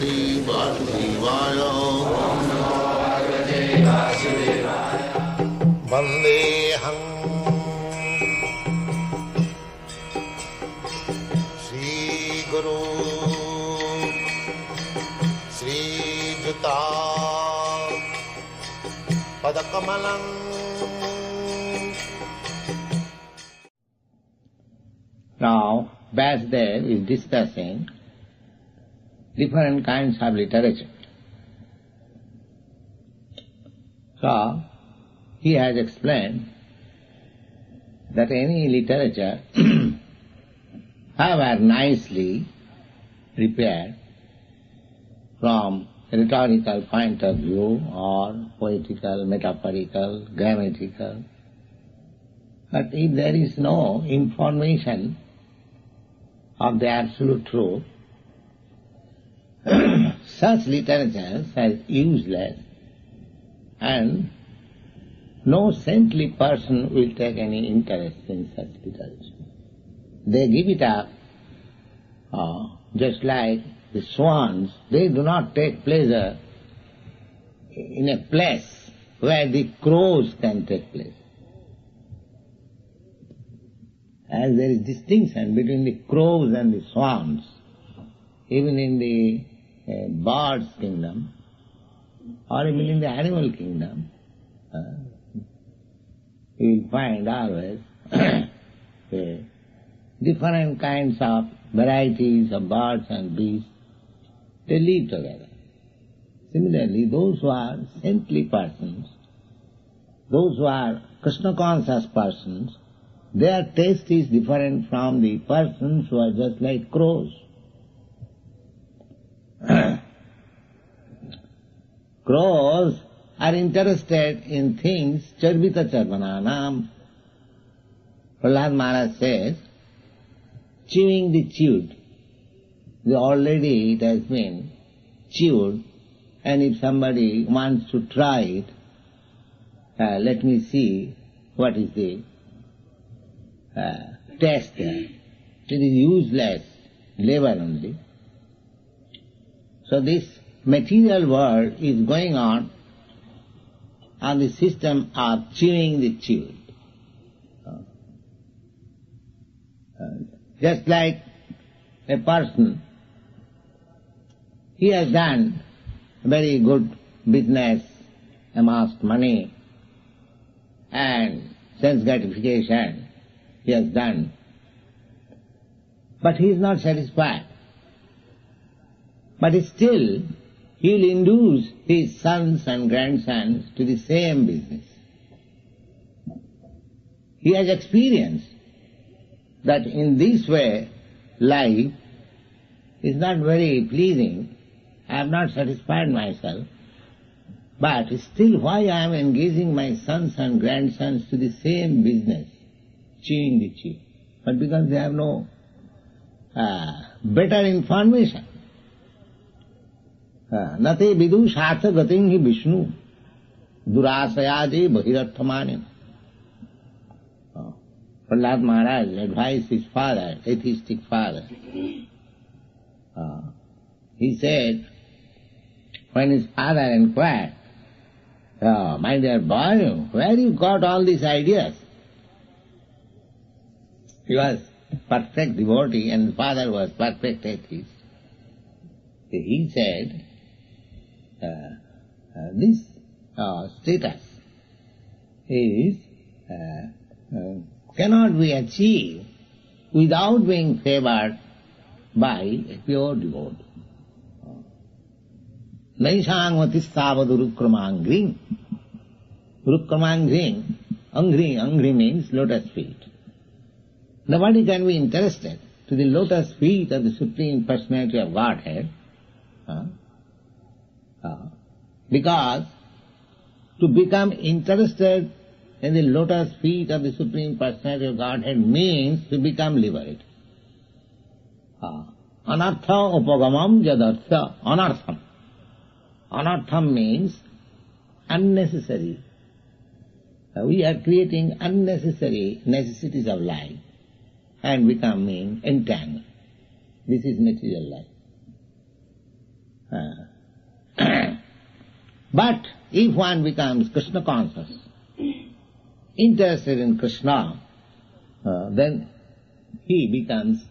Bhagavate Vasudevaya. Vandeham Sri Guru Sri Juta Padakamalam. Now, Vasudev is discussing different kinds of literature. So, he has explained that any literature, however nicely prepared from a rhetorical point of view or poetical, metaphorical, grammatical, but if there is no information of the absolute truth, such literature is useless, and no saintly person will take any interest in such literature. They give it up, just like the swans. They do not take pleasure in a place where the crows can take place. As there is distinction between the crows and the swans, even in the birds' kingdom, or even in the animal kingdom, you will find always different kinds of varieties of birds and beasts, they live together. Similarly, those who are saintly persons, those who are Krishna-conscious persons, their taste is different from the persons who are just like crows. Crows are interested in things charvita charvananam. Prahlad Maharaj says, chewing the chewed. Already it has been chewed, and if somebody wants to try it, let me see what is the taste there. It is useless labor only. So this material world is going on the system of chewing the chewed. Just like a person, he has done very good business, amassed money, and sense gratification he has done, but he is not satisfied. But still, he will induce his sons and grandsons to the same business. He has experienced that in this way life is not very pleasing. I have not satisfied myself, but still why I am engaging my sons and grandsons to the same business, chewing the chew? But because they have no better information. Nate vidu shatha gating hi Vishnu durasayade bhirarthamane. Prahlad Maharaj advised his father, atheistic father. He said, when his father inquired, my dear boy, where you got all these ideas? He was perfect devotee and the father was perfect atheist. He said, this status is cannot be achieved without being favored by a pure devotee. Naisangvati savadu rukkramangring. Rukkramangring, angri means lotus feet. Nobody can be interested to the lotus feet of the Supreme Personality of Godhead, because to become interested in the lotus feet of the Supreme Personality of Godhead means to become liberated. Anartha upagamam jadartha, anartham. Anartham means unnecessary. We are creating unnecessary necessities of life and becoming entangled. This is material life. But if one becomes Krishna conscious, interested in Krishna, then he becomes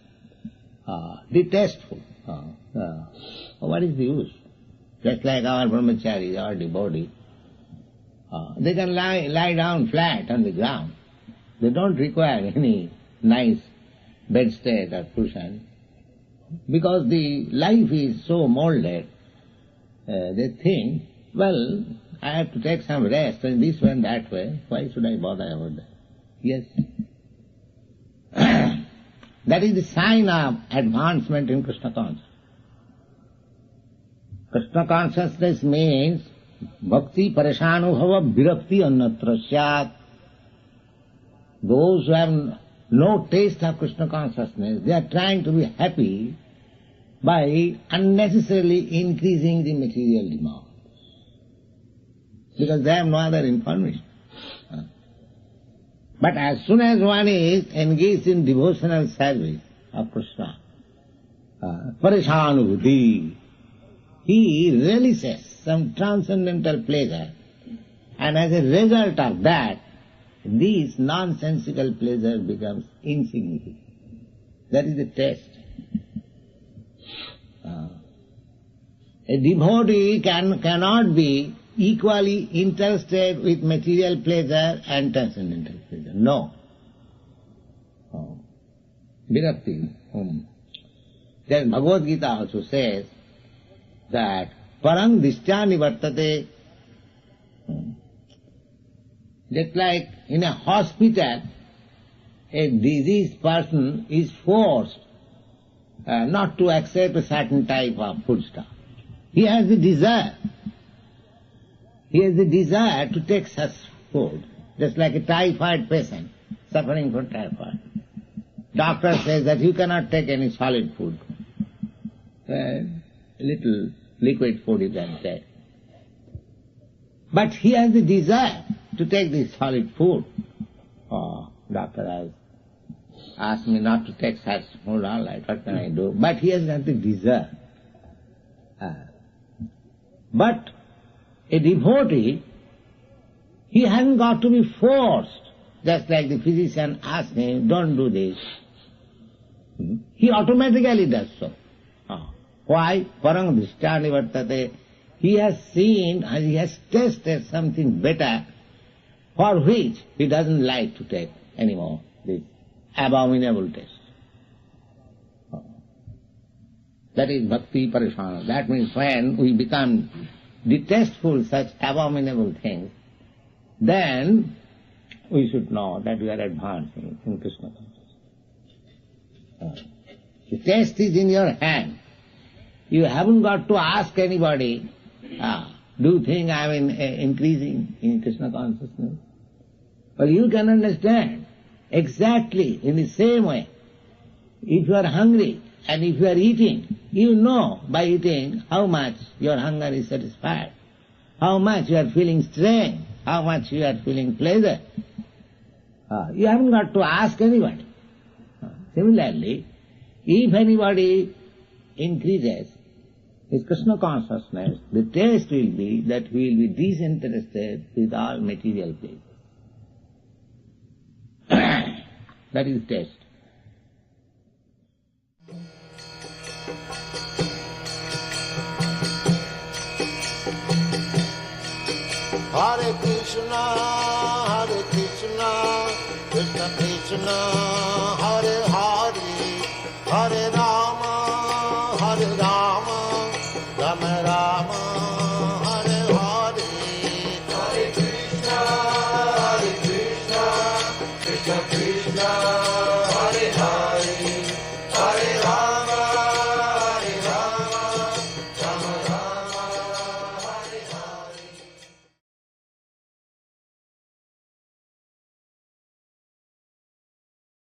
detestful. What is the use? Just like our brahmacharis, our devotees, they can lie down flat on the ground. They don't require any nice bedstead or cushion, because the life is so molded. They think, well, I have to take some rest in this way and that way. Why should I bother about that? Yes. That is the sign of advancement in Krishna consciousness. Krishna consciousness means bhakti parishanubhava virakti annatra syat. Those who have no taste of Krishna consciousness, they are trying to be happy by unnecessarily increasing the material demand, because they have no other information. But as soon as one is engaged in devotional service of Krishna, parishanubhuti, he relishes some transcendental pleasure, and as a result of that, this nonsensical pleasure becomes insignificant. That is the test. A devotee cannot be equally interested with material pleasure and transcendental pleasure. No. Virakti. Then Bhagavad-gita also says that parang dishtya nivartate. Just like in a hospital, a diseased person is forced not to accept a certain type of foodstuff. He has the desire. He has the desire to take such food, just like a typhoid patient suffering from typhoid. Doctor says that you cannot take any solid food. Little liquid food you can take. But he has the desire to take this solid food. Doctor has asked me not to take such food, all right, what can I do? But he has got the desire. But a devotee, he hasn't got to be forced, just like the physician asked him, don't do this. He automatically does so. Why? Parang drishtya nivartate. He has seen and he has tasted something better, for which he doesn't like to take anymore this abominable taste. That is bhakti parishana. That means when we become detestful such abominable things, then we should know that we are advancing in Krishna consciousness. The taste is in your hand. You haven't got to ask anybody, do you think I am increasing in Krishna consciousness? Well, you can understand exactly in the same way. If you are hungry and if you are eating, you know by eating how much your hunger is satisfied, how much you are feeling strength, how much you are feeling pleasure. You haven't got to ask anybody. Similarly, if anybody increases his Krishna consciousness, the taste will be that he will be disinterested with all material pleasures. That is taste. Hare Krishna, Krishna Krishna,